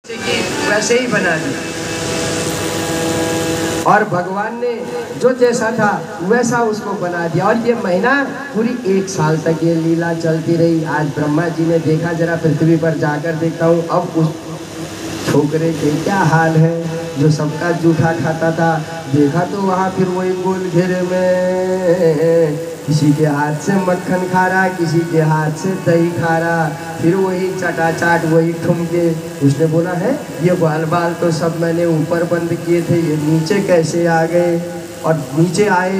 वैसे ही बना दिया और भगवान ने जो जैसा था वैसा उसको बना दिया। और ये महीना पूरी 1 साल तक ये लीला चलती रही। आज ब्रह्मा जी ने देखा, जरा पृथ्वी पर जाकर देखता हूँ अब उस छोकरे के क्या हाल है जो सबका जूठा खाता था। देखा तो वहाँ फिर वही गोल घेरे में किसी के हाथ से मक्खन खा रहा, किसी के हाथ से दही खा रहा, फिर वही चटाचाट वही ठुमके। उसने बोला है ये बाल बाल तो सब मैंने ऊपर बंद किए थे, ये नीचे कैसे आ गए। और नीचे आए,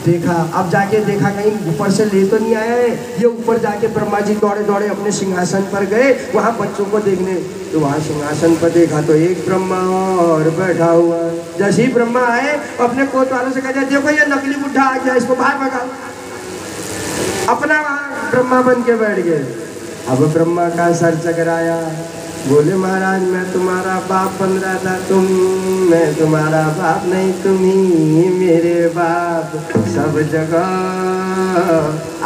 देखा, अब जाके देखा कहीं ऊपर से ले तो नहीं आया है। ये ऊपर जाके ब्रह्मा जी दौड़े दौड़े अपने सिंहासन पर गए वहाँ बच्चों को देखने। तो वहाँ सिंहासन पर देखा तो एक ब्रह्मा और बैठा हुआ। जैसे ही ब्रह्मा आए अपने कोतवालों से कहा देखो ये नकली बुढ़ा आ गया, इसको बाहर भगाओ। अपना वहाँ ब्रह्मा बन के बैठ गए। अब ब्रह्मा का सर चकराया, बोले महाराज मैं तुम्हारा बाप बन रहा था, मैं तुम्हारा बाप नहीं, तुम ही मेरे बाप, सब जगह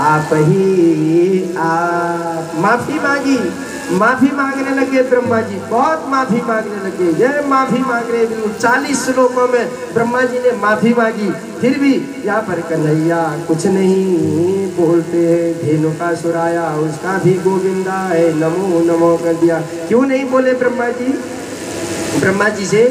आप ही आप। माफी मांगी, माफी मांगने लगे ब्रह्मा जी, बहुत माफी मांगने लगे। ये माफी मांग रहे 40 श्लोकों में ब्रह्मा जी ने माफी मांगी। फिर भी यहाँ पर कन्हैया कुछ नहीं बोलते हैं। धेनु का सुराया उसका भी गोविंदा है, नमो नमो कर दिया। क्यों नहीं बोले ब्रह्मा जी? ब्रह्मा जी से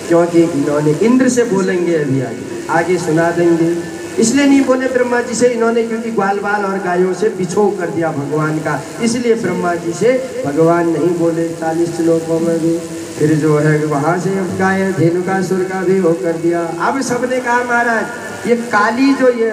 क्योंकि इन्होंने इंद्र से बोलेंगे, अभी आगे सुना देंगे, इसलिए नहीं बोले ब्रह्मा जी से इन्होंने, क्योंकि ग्वाल बाल और गायों से बिछो कर दिया भगवान का, इसलिए ब्रह्मा जी से भगवान नहीं बोले 40 श्लोकों में भी। फिर जो है वहाँ से गाय धेनुकासुर का भी हो कर दिया। अब सबने कहा महाराज ये काली जो ये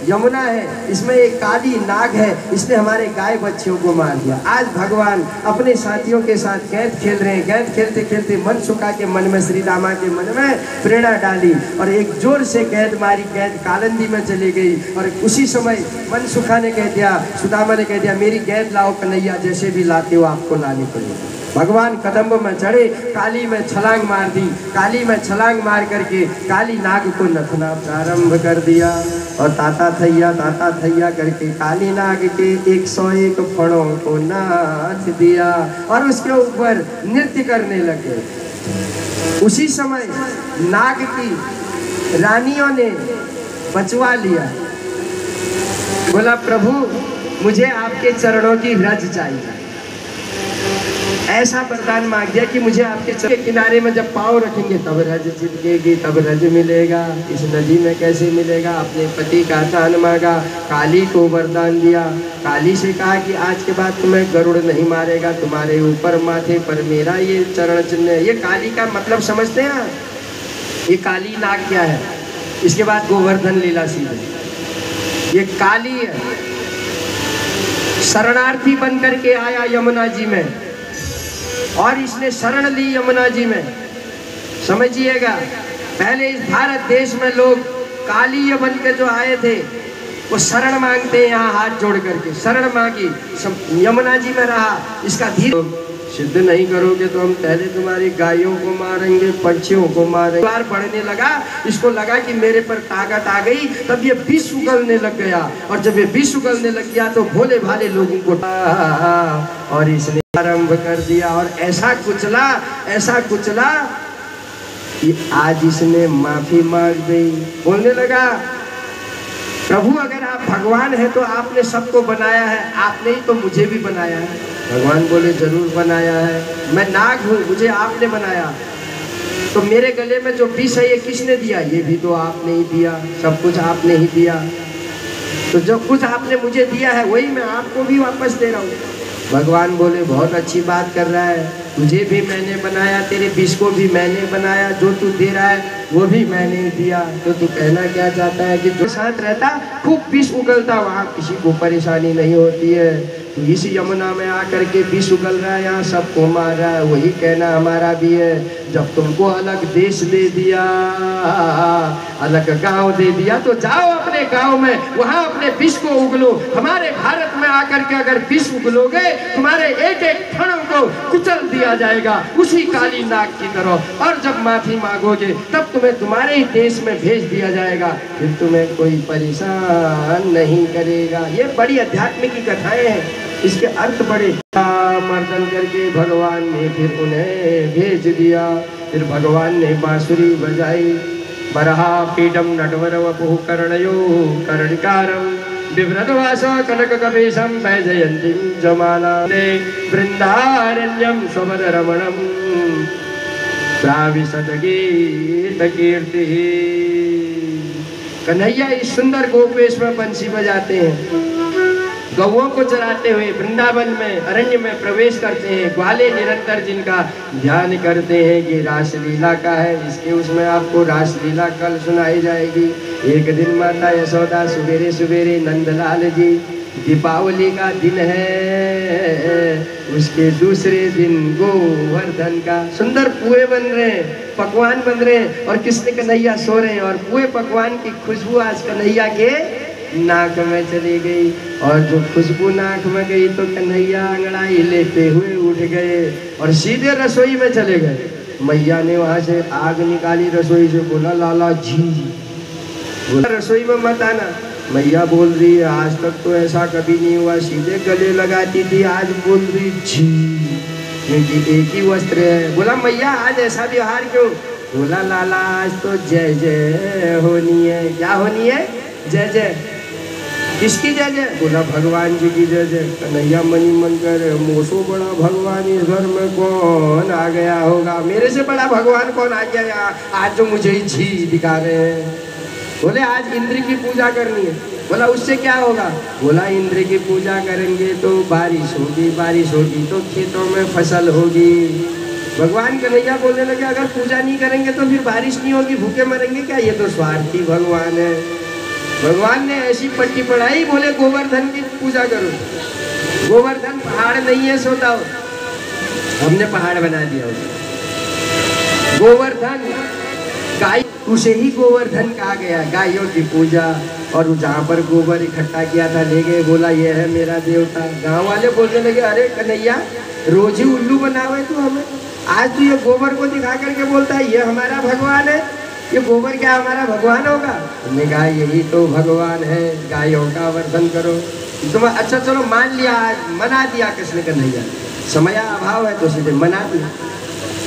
यमुना है, इसमें एक काली नाग है, इसने हमारे गाय बच्चियों को मार दिया। आज भगवान अपने साथियों के साथ गैद खेल रहे हैं। गैद खेलते खेलते मनसुखा के मन में, श्री रामा के मन में प्रेरणा डाली और एक जोर से गैद मारी। गैद कालंदी में चली गई और उसी समय मनसुखा ने कह दिया, सुदामा ने कह दिया मेरी गैद लाओ कन्हैया, जैसे भी लाते हो आपको लानी पड़ेगी। भगवान कदम्ब में चढ़े, काली में छलांग मार दी। काली में छलांग मार करके काली नाग को नथना प्रारंभ कर दिया और ताता थैया करके काली नाग के 101 फणों को नाच दिया और उसके ऊपर नृत्य करने लगे। उसी समय नाग की रानियों ने बचवा लिया, बोला प्रभु मुझे आपके चरणों की रज चाहिए। ऐसा वरदान मांग दिया कि मुझे आपके चरण के किनारे में जब पाँव रखेंगे तब रज चिपकेगी, तब रज मिलेगा। इस नदी में कैसे मिलेगा? अपने पति का दान मांगा, काली को वरदान दिया। काली से कहा कि आज के बाद तुम्हें गरुड़ नहीं मारेगा, तुम्हारे ऊपर माथे पर मेरा ये चरण चिन्ह है। ये काली का मतलब समझते हैं? ये काली नाग क्या है? इसके बाद गोवर्धन लीला सीधे। ये काली है, शरणार्थी बन करके आया यमुना जी में और इसने शरण ली यमुना जी में। समझिएगा, पहले इस भारत देश में लोग काली बन के जो आए थे वो शरण मांगते हैं, यहाँ हाथ जोड़ करके शरण मांगी, यमुना जी में रहा। इसका धीरे सिद्ध नहीं करोगे तो हम पहले तुम्हारी गायों को मारेंगे, पंछियों को मारेंगे। बार बढ़ने लगा, इसको लगा कि मेरे पर ताकत आ गई, तब ये विष उगलने लग गया और जब ये विष उगलने लग गया तो भोले भाले लोगों को और इसने आरंभ कर दिया और ऐसा कुचला कि आज इसने माफी मांग दी। बोलने लगा प्रभु अगर आप भगवान हैं तो आपने सबको बनाया है, आपने ही तो मुझे भी बनाया है। भगवान बोले जरूर बनाया है, मैं नाग हूँ, मुझे आपने बनाया। तो मेरे गले में जो विष है ये किसने दिया? ये भी तो आपने ही दिया, सब कुछ आपने ही दिया। तो जो कुछ आपने मुझे दिया है वही मैं आपको भी वापस दे रहा हूँ। भगवान बोले बहुत अच्छी बात कर रहा है, तुझे भी मैंने बनाया, तेरे विष को भी मैंने बनाया, जो तू दे रहा है वो भी मैंने दिया। तो तू कहना क्या चाहता है कि जो साथ रहता खूब विष उगलता, वहाँ किसी को परेशानी नहीं होती है। तो इस यमुना में आकर के विष उगल रहा है, यहाँ सबको मार रहा है, वही कहना हमारा भी है। जब तुमको अलग देश दे दिया, अलग गांव दे दिया, तो जाओ अपने गांव में, वहाँ अपने विष को उगलो। हमारे भारत में आकर के अगर विष उगलोगे तुम्हारे एक एक फणों को कुचल दिया जाएगा उसी काली नाग की तरह। और जब माफी मांगोगे तब तुम्हें तुम्हारे ही देश में भेज दिया जाएगा, फिर तुम्हें कोई परेशान नहीं करेगा। ये बड़ी आध्यात्मिक कथाएं हैं, इसके अर्थ बड़े मर्दन करके भगवान ने फिर उन्हें भेज दिया। फिर भगवान ने बांसुरी बजाई। बरहा पीडम नटवर वपुः कर्णयो कर्णिकारम बिभ्रतवास कनक कपीशम वैजयंतीं जमाना वृंदारण्यम स्ववर रमणम प्राविशत गीत कीर्ति। कन्हैया इस सुंदर गोपेश में बंसी बजाते हैं, गौओं को चराते हुए वृंदावन में अरण्य में प्रवेश करते हैं। ग्वाले निरंतर जिनका ध्यान करते हैं कि रासलीला का है, इसके उसमें आपको रासलीला कल सुनाई जाएगी। एक दिन माता यशोदा सवेरे सवेरे नंदलाल जी, दीपावली का दिन है, उसके दूसरे दिन गोवर्धन का सुंदर पुए बन रहे हैं, पकवान बन रहे हैं और कृष्ण कन्हैया सो रहे हैं और पुए पकवान की खुशबू आज कन्हैया के नाक में चली गई। और जो खुशबू नाक में गई तो कन्हैया अंगड़ाई लेते हुए उठ गए और सीधे रसोई में चले गए। मैया ने वहां से आग निकाली रसोई से, बोला लाला जी बोला रसोई में मत आना। मैया बोल रही है आज तक तो ऐसा कभी नहीं हुआ, सीधे गले लगाती थी, आज बोल रही जी, क्योंकि एक ही वस्त्र है। बोला मैया आज ऐसा व्यवहार क्यों? बोला लाला आज तो जय जय होनी है। क्या होनी है? जय जय। किसकी जय जय? बोला भगवान जी की जय जय। कन्हैया मनी मन कर मोसो बड़ा भगवान इस घर में कौन आ गया होगा, मेरे से बड़ा भगवान कौन आ गया यहाँ, आज जो मुझे ही झी दिखा रहे हैं। बोले आज इंद्र की पूजा करनी है। बोला उससे क्या होगा? बोला इंद्र की पूजा करेंगे तो बारिश होगी, बारिश होगी तो खेतों में फसल होगी। भगवान कन्हैया बोलने लगे अगर पूजा नहीं करेंगे तो फिर बारिश नहीं होगी, भूखे मरेंगे क्या? ये तो स्वार्थी भगवान है। भगवान ने ऐसी पट्टी पढ़ाई, बोले गोवर्धन की पूजा करो। गोवर्धन पहाड़ नहीं है, सोता हो, हमने पहाड़ बना दिया उसे। गोवर्धन गाय, उसे ही गोवर्धन कहा गया, गायों की पूजा। और जहाँ पर गोबर इकट्ठा किया था ले गए, बोला ये है मेरा देवता। गांव वाले बोलने लगे अरे कन्हैया रोज ही उल्लू बनावे तू हमें, आज तू ये गोबर को दिखा करके बोलता है ये हमारा भगवान है, ये गोबर क्या हमारा भगवान होगा? हमने कहा यही तो भगवान है, गायों का वर्धन करो। तुम अच्छा चलो मान लिया, आज मना दिया कृष्ण कन्हैया, समय अभाव है तो सीधे मना दिया।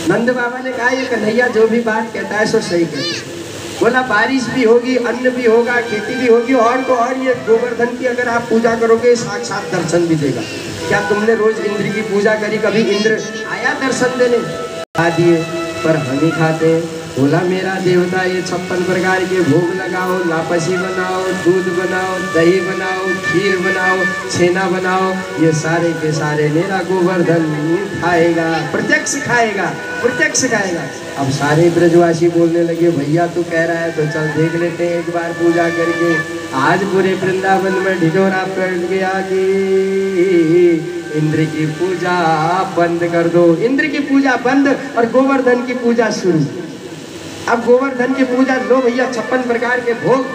नंद बाबा ने कहा ये कन्हैया जो भी बात कहता है सो सही कहता है। बोला बारिश भी होगी, अन्न भी होगा, खेती भी होगी, और तो और ये गोवर्धन की अगर आप पूजा करोगे साक्षात दर्शन भी देगा। क्या तुमने रोज इंद्र की पूजा करी? कभी इंद्र आया दर्शन देने? आ दिए पर हम ही खाते हैं। बोला मेरा देवता ये 56 प्रकार के भोग लगाओ, लापसी बनाओ, दूध बनाओ, दही बनाओ, खीर बनाओ, छेना बनाओ, ये सारे के सारे मेरा गोवर्धन खाएगा, प्रत्यक्ष खाएगा, प्रत्यक्ष खाएगा। अब सारे ब्रजवासी बोलने लगे भैया तू कह रहा है तो चल देख लेते हैं एक बार पूजा करके। आज पूरे वृंदावन में ढिढोरा पड़ गया कि इंद्र की पूजा बंद कर दो। इंद्र की पूजा बंद और गोवर्धन की पूजा शुरू। अब गोवर्धन की पूजा लो भैया, 56 प्रकार के भोग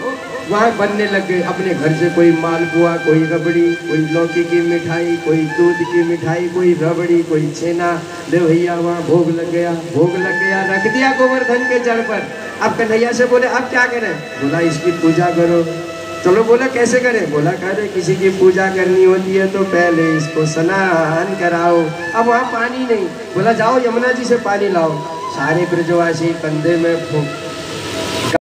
वहाँ बनने लग गए। अपने घर से कोई मालपुआ, कोई रबड़ी, कोई लौकी की मिठाई, कोई दूध की मिठाई, कोई रबड़ी, कोई छेना, ले भैया वहाँ भोग लग गया। भोग लग गया, रख दिया गोवर्धन के जड़ पर। अब कन्हैया से बोले अब क्या करें? बोला इसकी पूजा करो। चलो बोला कैसे करें? बोला करे किसी की पूजा करनी होती है तो पहले इसको स्नान कराओ। अब वहाँ पानी नहीं, बोला जाओ यमुना जी से पानी लाओ। सारे ब्रजवासी कंधे में